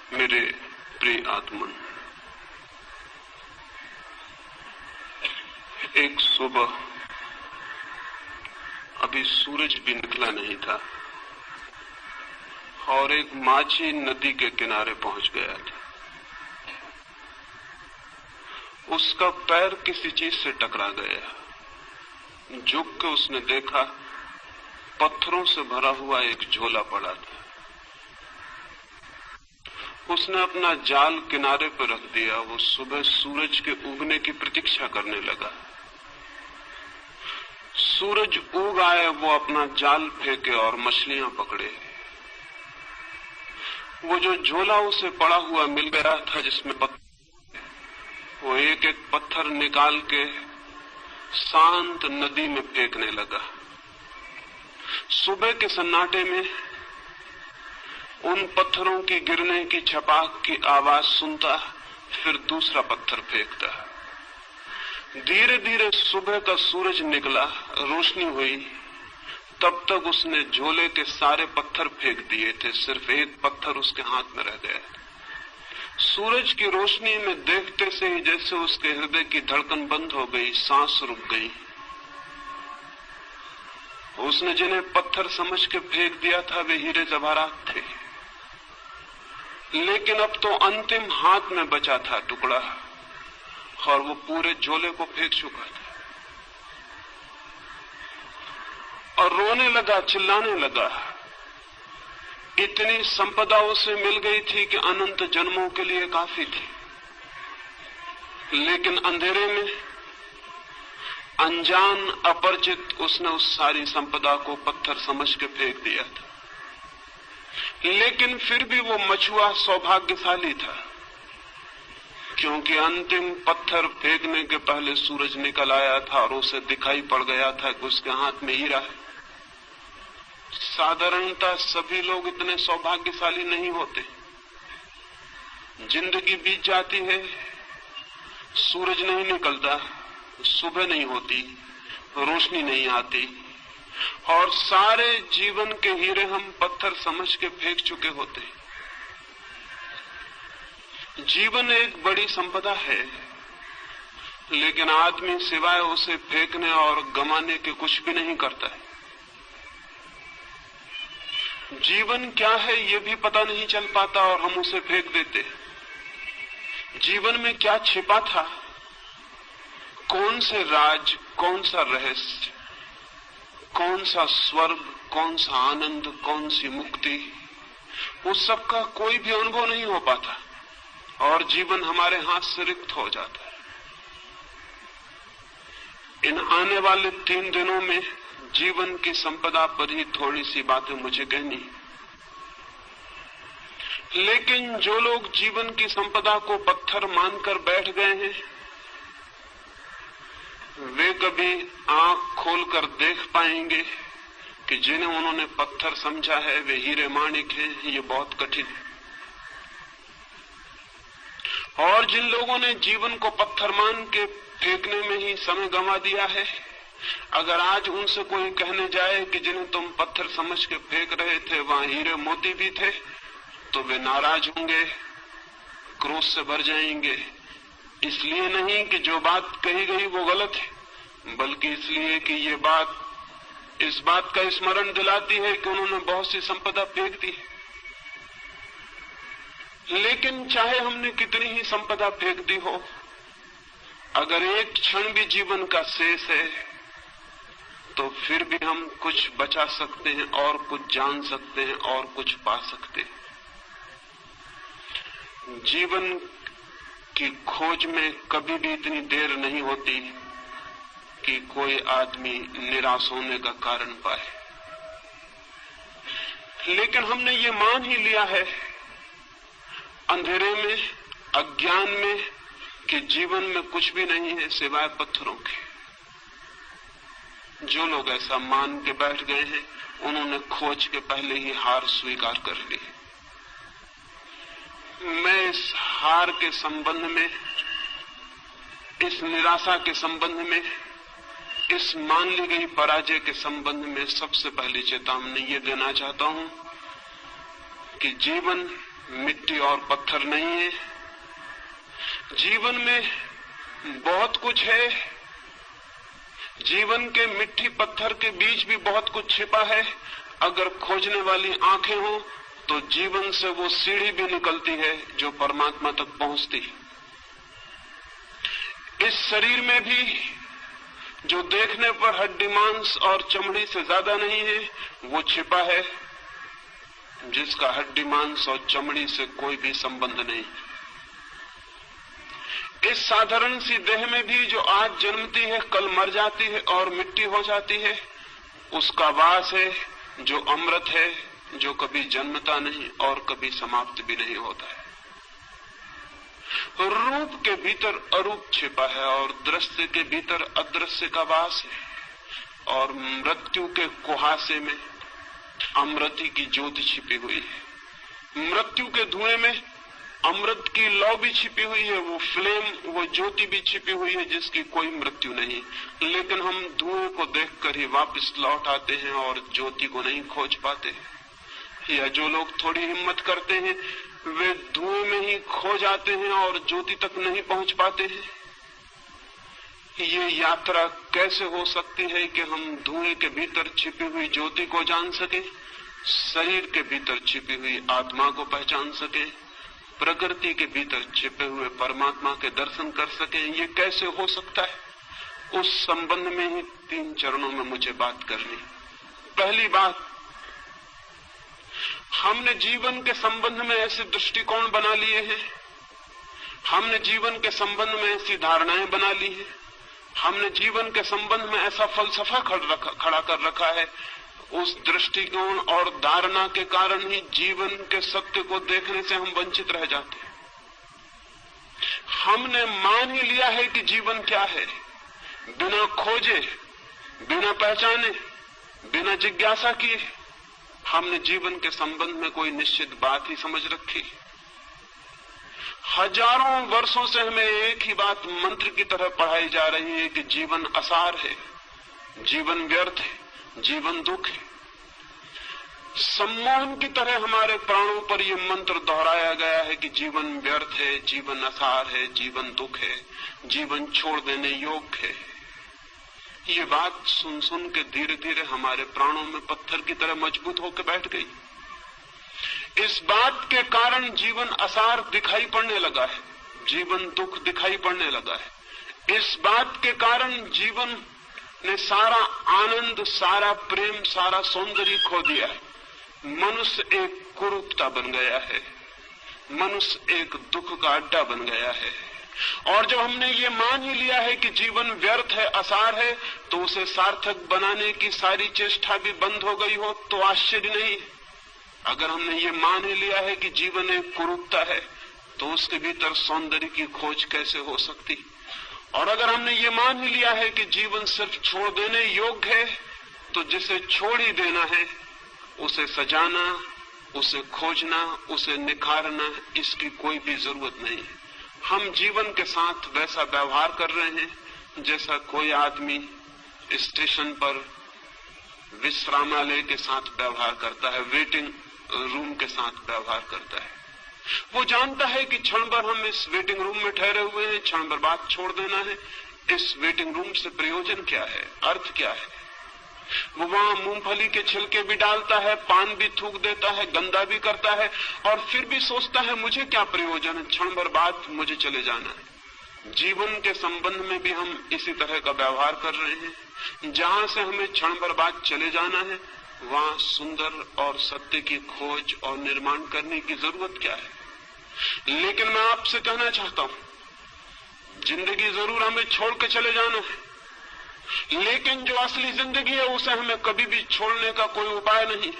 मेरे प्रिय आत्मन, एक सुबह अभी सूरज भी निकला नहीं था और एक माझी नदी के किनारे पहुंच गया था। उसका पैर किसी चीज से टकरा गया। झुक के उसने देखा, पत्थरों से भरा हुआ एक झोला पड़ा था। उसने अपना जाल किनारे पर रख दिया। वो सुबह सूरज के उगने की प्रतीक्षा करने लगा। सूरज उग आए, वो अपना जाल फेंके और मछलियां पकड़े। वो जो झोला उसे पड़ा हुआ मिल गया था जिसमें वो एक एक पत्थर निकाल के शांत नदी में फेंकने लगा। सुबह के सन्नाटे में उन पत्थरों की गिरने की छपाक की आवाज सुनता, फिर दूसरा पत्थर फेंकता। धीरे धीरे सुबह का सूरज निकला, रोशनी हुई। तब तक उसने झोले के सारे पत्थर फेंक दिए थे, सिर्फ एक पत्थर उसके हाथ में रह गया। सूरज की रोशनी में देखते से ही जैसे उसके हृदय की धड़कन बंद हो गई, सांस रुक गई। उसने जिन्हें पत्थर समझ के फेंक दिया था वे हीरे जवाहरात थे, लेकिन अब तो अंतिम हाथ में बचा था टुकड़ा और वो पूरे झोले को फेंक चुका था। और रोने लगा, चिल्लाने लगा। इतनी संपदा उसे मिल गई थी कि अनंत जन्मों के लिए काफी थी, लेकिन अंधेरे में अनजान अपरिचित उसने उस सारी संपदा को पत्थर समझ के फेंक दिया था। लेकिन फिर भी वो मछुआ सौभाग्यशाली था, क्योंकि अंतिम पत्थर फेंकने के पहले सूरज निकल आया था और उसे दिखाई पड़ गया था कि उसके हाथ में हीरा है। साधारणतः सभी लोग इतने सौभाग्यशाली नहीं होते। जिंदगी बीत जाती है, सूरज नहीं निकलता, सुबह नहीं होती, रोशनी नहीं आती और सारे जीवन के हीरे हम पत्थर समझ के फेंक चुके होते। जीवन एक बड़ी संपदा है, लेकिन आदमी सिवाय उसे फेंकने और गंवाने के कुछ भी नहीं करता है। जीवन क्या है ये भी पता नहीं चल पाता और हम उसे फेंक देते। जीवन में क्या छिपा था, कौन से राज, कौन सा रहस्य, कौन सा स्वर्ग, कौन सा आनंद, कौन सी मुक्ति, उस सब का कोई भी अनुभव नहीं हो पाता और जीवन हमारे हाथ से रिक्त हो जाता है। इन आने वाले 3 दिनों में जीवन की संपदा पर ही थोड़ी सी बातें मुझे कहनी। लेकिन जो लोग जीवन की संपदा को पत्थर मानकर बैठ गए हैं, वे कभी आंख खोलकर देख पाएंगे कि जिन्हें उन्होंने पत्थर समझा है वे हीरे माणिक हैं। ये बहुत कठिन है। और जिन लोगों ने जीवन को पत्थर मान के फेंकने में ही समय गंवा दिया है, अगर आज उनसे कोई कहने जाए कि जिन्हें तुम पत्थर समझ के फेंक रहे थे वहां हीरे मोती भी थे, तो वे नाराज होंगे, क्रोध से भर जाएंगे। इसलिए नहीं कि जो बात कही गई वो गलत है, बल्कि इसलिए कि ये बात इस बात का स्मरण दिलाती है कि उन्होंने बहुत सी संपदा फेंक दी। लेकिन चाहे हमने कितनी ही संपदा फेंक दी हो, अगर एक क्षण भी जीवन का शेष है तो फिर भी हम कुछ बचा सकते हैं और कुछ जान सकते हैं और कुछ पा सकते हैं। जीवन की खोज में कभी भी इतनी देर नहीं होती कि कोई आदमी निराश होने का कारण पाए। लेकिन हमने ये मान ही लिया है अंधेरे में, अज्ञान में, कि जीवन में कुछ भी नहीं है सिवाय पत्थरों के। जो लोग ऐसा मान के बैठ गए हैं उन्होंने खोज के पहले ही हार स्वीकार कर ली। मैं इस हार के संबंध में, इस निराशा के संबंध में, इस मान ली गई पराजय के संबंध में सबसे पहली चेतावनी ये देना चाहता हूं कि जीवन मिट्टी और पत्थर नहीं है। जीवन में बहुत कुछ है। जीवन के मिट्टी पत्थर के बीच भी बहुत कुछ छिपा है। अगर खोजने वाली आंखें हो तो जीवन से वो सीढ़ी भी निकलती है जो परमात्मा तक पहुंचती है। इस शरीर में भी जो देखने पर हड्डी मांस और चमड़ी से ज्यादा नहीं है, वो छिपा है जिसका हड्डी मांस और चमड़ी से कोई भी संबंध नहीं। इस साधारण सी देह में भी जो आज जन्मती है, कल मर जाती है और मिट्टी हो जाती है, उसका वास है जो अमृत है, जो कभी जन्मता नहीं और कभी समाप्त भी नहीं होता है। रूप के भीतर अरूप छिपा है और दृश्य के भीतर अदृश्य का वास है और मृत्यु के कुहासे में अमृति की ज्योति छिपी हुई है। मृत्यु के धुएं में अमृत की लौ भी छिपी हुई है, वो फ्लेम, वो ज्योति भी छिपी हुई है जिसकी कोई मृत्यु नहीं। लेकिन हम धुएं को देखकर ही वापस लौट आते हैं और ज्योति को नहीं खोज पाते। या जो लोग थोड़ी हिम्मत करते हैं वे धुएं में ही खो जाते हैं और ज्योति तक नहीं पहुंच पाते हैं। ये यात्रा कैसे हो सकती है कि हम धुएं के भीतर छिपी हुई ज्योति को जान सके, शरीर के भीतर छिपी हुई आत्मा को पहचान सके, प्रकृति के भीतर छिपे हुए परमात्मा के दर्शन कर सके? ये कैसे हो सकता है? उस संबंध में ही 3 चरणों में मुझे बात करनी। पहली बात, हमने जीवन के संबंध में ऐसे दृष्टिकोण बना लिए हैं, हमने जीवन के संबंध में ऐसी धारणाएं बना ली हैं, हमने जीवन के संबंध में ऐसा फलसफा खड़ा कर रखा है। उस दृष्टिकोण और धारणा के कारण ही जीवन के सत्य को देखने से हम वंचित रह जाते हैं। हमने मान ही लिया है कि जीवन क्या है, बिना खोजे, बिना पहचाने, बिना जिज्ञासा किए हमने जीवन के संबंध में कोई निश्चित बात ही समझ रखी। हजारों वर्षों से हमें एक ही बात मंत्र की तरह पढ़ाई जा रही है कि जीवन असार है, जीवन व्यर्थ है, जीवन दुख है। सम्मोहन की तरह हमारे प्राणों पर यह मंत्र दोहराया गया है कि जीवन व्यर्थ है, जीवन असार है, जीवन दुख है, जीवन छोड़ देने योग्य है। ये बात सुन सुन के धीरे धीरे हमारे प्राणों में पत्थर की तरह मजबूत होकर बैठ गई। इस बात के कारण जीवन असार दिखाई पड़ने लगा है, जीवन दुख दिखाई पड़ने लगा है। इस बात के कारण जीवन ने सारा आनंद, सारा प्रेम, सारा सौंदर्य खो दिया है। मनुष्य एक कुरूपता बन गया है, मनुष्य एक दुख का अड्डा बन गया है। और जब हमने ये मान ही लिया है कि जीवन व्यर्थ है, असार है, तो उसे सार्थक बनाने की सारी चेष्टा भी बंद हो गई हो तो आश्चर्य नहीं। अगर हमने ये मान ही लिया है कि जीवन एक कुरूपता है तो उसके भीतर सौंदर्य की खोज कैसे हो सकती? और अगर हमने ये मान ही लिया है कि जीवन सिर्फ छोड़ देने योग्य है तो जिसे छोड़ ही देना है उसे सजाना, उसे खोजना, उसे निखारना, इसकी कोई भी जरूरत नहीं है। हम जीवन के साथ वैसा व्यवहार कर रहे हैं जैसा कोई आदमी स्टेशन पर विश्रामालय के साथ व्यवहार करता है, वेटिंग रूम के साथ व्यवहार करता है। वो जानता है कि क्षण भर हम इस वेटिंग रूम में ठहरे हुए हैं, क्षण भर बाद छोड़ देना है। इस वेटिंग रूम से प्रयोजन क्या है, अर्थ क्या है? वो वहां मूंगफली के छिलके भी डालता है, पान भी थूक देता है, गंदा भी करता है और फिर भी सोचता है मुझे क्या प्रयोजन है, क्षण भर बाद मुझे चले जाना है। जीवन के संबंध में भी हम इसी तरह का व्यवहार कर रहे हैं। जहां से हमें क्षण भर बाद चले जाना है वहां सुंदर और सत्य की खोज और निर्माण करने की जरूरत क्या है? लेकिन मैं आपसे कहना चाहता हूं, जिंदगी जरूर हमें छोड़ के चले जाना है, लेकिन जो असली जिंदगी है उसे हमें कभी भी छोड़ने का कोई उपाय नहीं।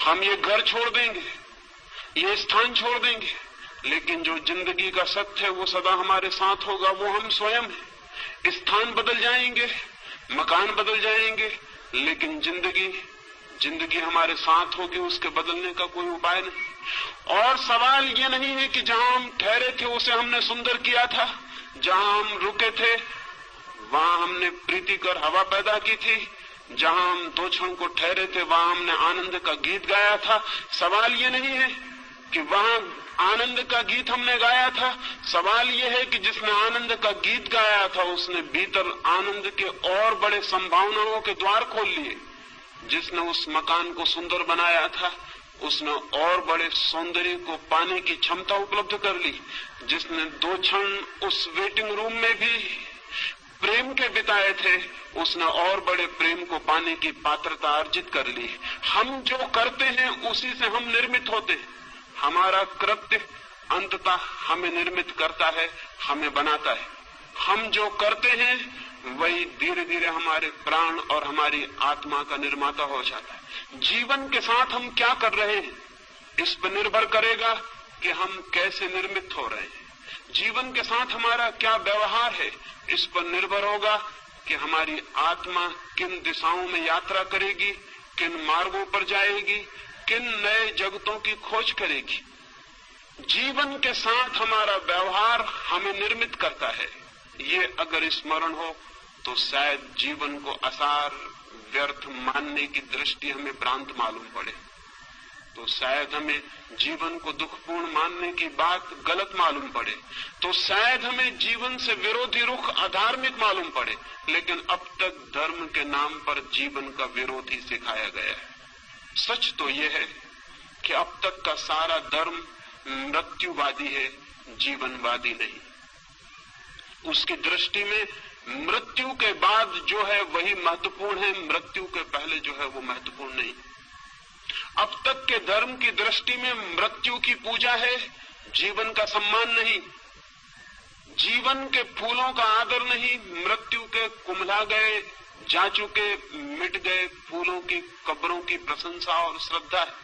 हम ये घर छोड़ देंगे, ये स्थान छोड़ देंगे, लेकिन जो जिंदगी का सत्य है वो सदा हमारे साथ होगा, वो हम स्वयं हैं। स्थान बदल जाएंगे, मकान बदल जाएंगे, लेकिन जिंदगी हमारे साथ होगी, उसके बदलने का कोई उपाय नहीं। और सवाल ये नहीं है कि जहां हम ठहरे थे उसे हमने सुंदर किया था, जहां हम रुके थे वहां हमने प्रीतिकर हवा पैदा की थी, जहां हम 2 क्षण को ठहरे थे वहां हमने आनंद का गीत गाया था। सवाल ये नहीं है कि वहां आनंद का गीत हमने गाया था। सवाल यह है कि जिसने आनंद का गीत गाया था उसने भीतर आनंद के और बड़े संभावनाओं के द्वार खोल लिए। जिसने उस मकान को सुंदर बनाया था उसने और बड़े सौंदर्य को पाने की क्षमता उपलब्ध कर ली। जिसने 2 क्षण उस वेटिंग रूम में भी प्रेम के बिताए थे उसने और बड़े प्रेम को पाने की पात्रता अर्जित कर ली। हम जो करते हैं उसी से हम निर्मित होते हैं। हमारा कृत्य अंततः हमें निर्मित करता है, हमें बनाता है। हम जो करते हैं वही धीरे धीरे हमारे प्राण और हमारी आत्मा का निर्माता हो जाता है। जीवन के साथ हम क्या कर रहे हैं इस पर निर्भर करेगा कि हम कैसे निर्मित हो रहे हैं। जीवन के साथ हमारा क्या व्यवहार है इस पर निर्भर होगा कि हमारी आत्मा किन दिशाओं में यात्रा करेगी, किन मार्गों पर जाएगी, किन नए जगतों की खोज करेगी। जीवन के साथ हमारा व्यवहार हमें निर्मित करता है। ये अगर स्मरण हो तो शायद जीवन को असार व्यर्थ मानने की दृष्टि हमें भ्रांत मालूम पड़े, तो शायद हमें जीवन को दुखपूर्ण मानने की बात गलत मालूम पड़े, तो शायद हमें जीवन से विरोधी रुख अधार्मिक मालूम पड़े। लेकिन अब तक धर्म के नाम पर जीवन का विरोध ही सिखाया गया है। सच तो यह है कि अब तक का सारा धर्म मृत्युवादी है, जीवनवादी नहीं। उसकी दृष्टि में मृत्यु के बाद जो है वही महत्वपूर्ण है, मृत्यु के पहले जो है वो महत्वपूर्ण नहीं। अब तक के धर्म की दृष्टि में मृत्यु की पूजा है, जीवन का सम्मान नहीं। जीवन के फूलों का आदर नहीं, मृत्यु के कुम्हला गए, जा चुके, मिट गए फूलों की कब्रों की प्रशंसा और श्रद्धा है।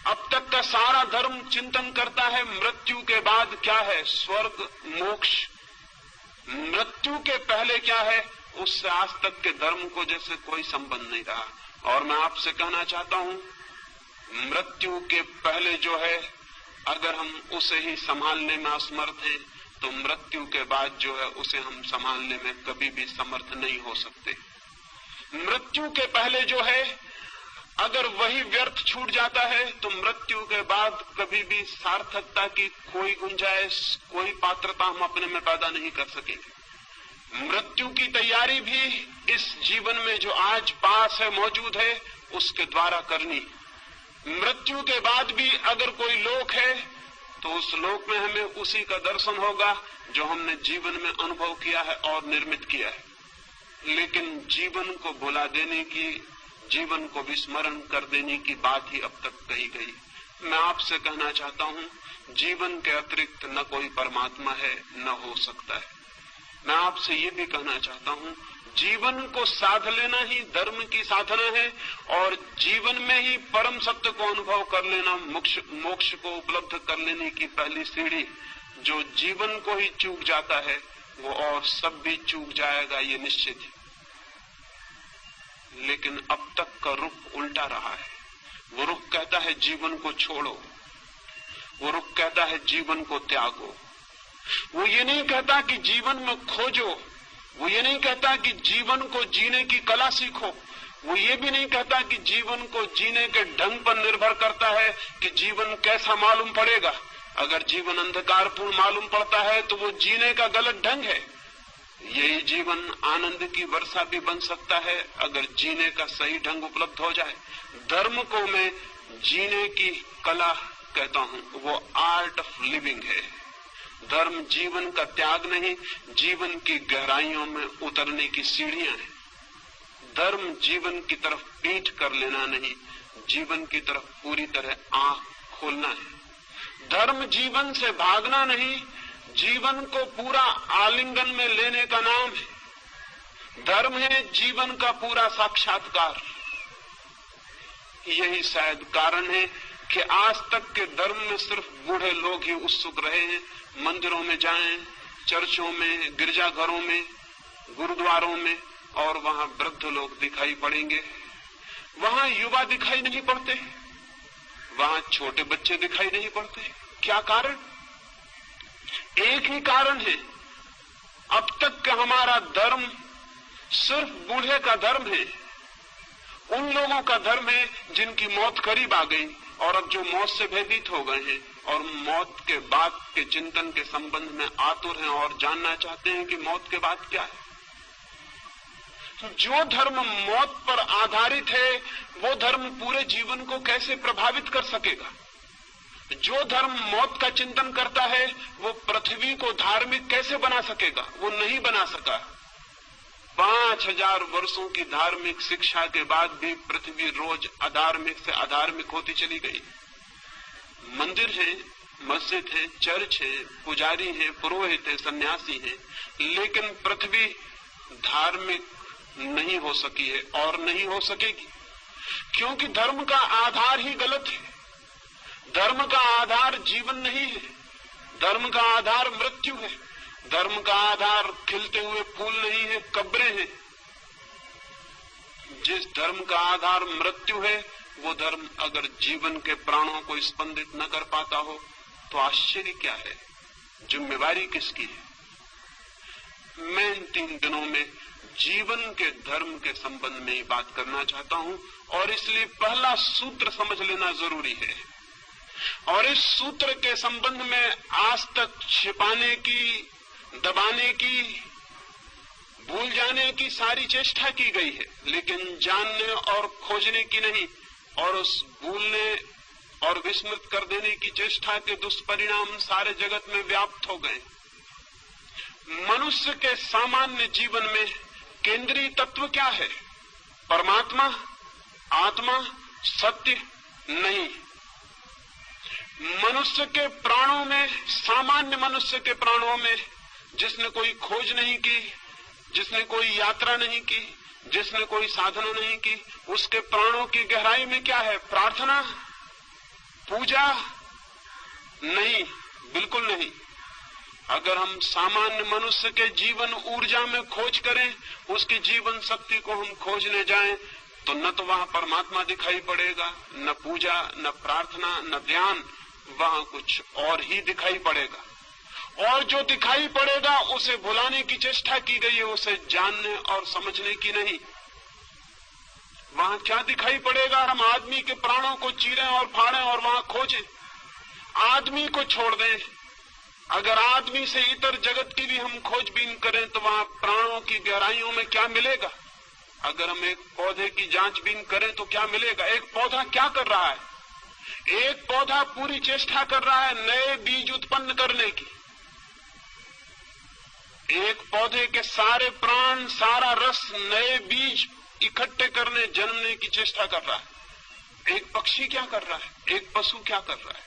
अब तक का सारा धर्म चिंतन करता है मृत्यु के बाद क्या है, स्वर्ग मोक्ष। मृत्यु के पहले क्या है उससे आज तक के धर्म को जैसे कोई संबंध नहीं रहा। और मैं आपसे कहना चाहता हूं मृत्यु के पहले जो है अगर हम उसे ही संभालने में असमर्थ हैं तो मृत्यु के बाद जो है उसे हम संभालने में कभी भी समर्थ नहीं हो सकते। मृत्यु के पहले जो है अगर वही व्यर्थ छूट जाता है तो मृत्यु के बाद कभी भी सार्थकता की कोई गुंजाइश, कोई पात्रता हम अपने में पैदा नहीं कर सकेंगे। मृत्यु की तैयारी भी इस जीवन में जो आज पास है, मौजूद है, उसके द्वारा करनी। मृत्यु के बाद भी अगर कोई लोक है तो उस लोक में हमें उसी का दर्शन होगा जो हमने जीवन में अनुभव किया है और निर्मित किया है। लेकिन जीवन को भुला देने की, जीवन को विस्मरण कर देने की बात ही अब तक कही गई। मैं आपसे कहना चाहता हूं जीवन के अतिरिक्त न कोई परमात्मा है, न हो सकता है। मैं आपसे ये भी कहना चाहता हूं जीवन को साध लेना ही धर्म की साधना है और जीवन में ही परम सत्य को अनुभव कर लेना मोक्ष को उपलब्ध कर लेने की पहली सीढ़ी। जो जीवन को ही चूक जाता है वो और सब भी चूक जाएगा, ये निश्चित है। लेकिन अब तक का रुख उल्टा रहा है। वो रुख कहता है जीवन को छोड़ो, वो रुख कहता है जीवन को त्यागो। वो ये नहीं कहता कि जीवन में खोजो, वो ये नहीं कहता कि जीवन को जीने की कला सीखो, वो ये भी नहीं कहता कि जीवन को जीने के ढंग पर निर्भर करता है कि जीवन कैसा मालूम पड़ेगा। अगर जीवन अंधकारपूर्ण मालूम पड़ता है तो वो जीने का गलत ढंग है। यही जीवन आनंद की वर्षा भी बन सकता है अगर जीने का सही ढंग उपलब्ध हो जाए। धर्म को मैं जीने की कला कहता हूं, वो आर्ट ऑफ लिविंग है। धर्म जीवन का त्याग नहीं, जीवन की गहराइयों में उतरने की सीढ़ियां हैं। धर्म जीवन की तरफ पीठ कर लेना नहीं, जीवन की तरफ पूरी तरह आंख खोलना है। धर्म जीवन से भागना नहीं, जीवन को पूरा आलिंगन में लेने का नाम है। धर्म है जीवन का पूरा साक्षात्कार। यही शायद कारण है कि आज तक के धर्म में सिर्फ बूढ़े लोग ही उत्सुक रहे हैं। मंदिरों में जाएं, चर्चों में, गिरजाघरों में, गुरुद्वारों में, और वहां वृद्ध लोग दिखाई पड़ेंगे। वहां युवा दिखाई नहीं पड़ते, वहां छोटे बच्चे दिखाई नहीं पड़ते। क्या कारण? एक ही कारण है, अब तक का हमारा धर्म सिर्फ बूढ़े का धर्म है, उन लोगों का धर्म है जिनकी मौत करीब आ गई, और अब जो मौत से भयभीत हो गए हैं और मौत के बाद के चिंतन के संबंध में आतुर हैं और जानना चाहते हैं कि मौत के बाद क्या है। जो धर्म मौत पर आधारित है वो धर्म पूरे जीवन को कैसे प्रभावित कर सकेगा? जो धर्म मौत का चिंतन करता है वो पृथ्वी को धार्मिक कैसे बना सकेगा? वो नहीं बना सका। 5000 वर्षों की धार्मिक शिक्षा के बाद भी पृथ्वी रोज अधार्मिक से अधार्मिक होती चली गई। मंदिर है, मस्जिद है, चर्च है, पुजारी है, पुरोहित है, सन्यासी है, लेकिन पृथ्वी धार्मिक नहीं हो सकी है और नहीं हो सकेगी, क्योंकि धर्म का आधार ही गलत है। धर्म का आधार जीवन नहीं है, धर्म का आधार मृत्यु है, धर्म का आधार खिलते हुए फूल नहीं है, कब्रें हैं। जिस धर्म का आधार मृत्यु है वो धर्म अगर जीवन के प्राणों को स्पंदित न कर पाता हो तो आश्चर्य क्या है? जिम्मेवारी किसकी है? मैं इन 3 दिनों में जीवन के धर्म के संबंध में ही बात करना चाहता हूं और इसलिए पहला सूत्र समझ लेना जरूरी है। और इस सूत्र के संबंध में आज तक छिपाने की, दबाने की, भूल जाने की सारी चेष्टा की गई है, लेकिन जानने और खोजने की नहीं। और उस भूलने और विस्मृत कर देने की चेष्टा के दुष्परिणाम सारे जगत में व्याप्त हो गए। मनुष्य के सामान्य जीवन में केंद्रीय तत्व क्या है? परमात्मा, आत्मा, सत्य नहीं। मनुष्य के प्राणों में, सामान्य मनुष्य के प्राणों में, जिसने कोई खोज नहीं की, जिसने कोई यात्रा नहीं की, जिसने कोई साधना नहीं की, उसके प्राणों की गहराई में क्या है? प्रार्थना, पूजा? नहीं, बिल्कुल नहीं। अगर हम सामान्य मनुष्य के जीवन ऊर्जा में खोज करें, उसकी जीवन शक्ति को हम खोजने जाएं, तो न तो वहां परमात्मा दिखाई पड़ेगा, न पूजा, न प्रार्थना, न ध्यान, वहां कुछ और ही दिखाई पड़ेगा। और जो दिखाई पड़ेगा उसे भुलाने की चेष्टा की गई है, उसे जानने और समझने की नहीं। वहां क्या दिखाई पड़ेगा? हम आदमी के प्राणों को चीरें और फाड़ें और वहां खोजें। आदमी को छोड़ दें, अगर आदमी से इतर जगत की भी हम खोजबीन करें तो वहां प्राणों की गहराइयों में क्या मिलेगा? अगर हम एक पौधे की जांचबीन करें तो क्या मिलेगा? एक पौधा क्या कर रहा है? एक पौधा पूरी चेष्टा कर रहा है नए बीज उत्पन्न करने की। एक पौधे के सारे प्राण, सारा रस नए बीज इकट्ठे करने, जन्मने की चेष्टा कर रहा है। एक पक्षी क्या कर रहा है? एक पशु क्या कर रहा है?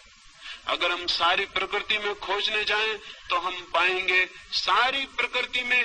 अगर हम सारी प्रकृति में खोजने जाएं तो हम पाएंगे सारी प्रकृति में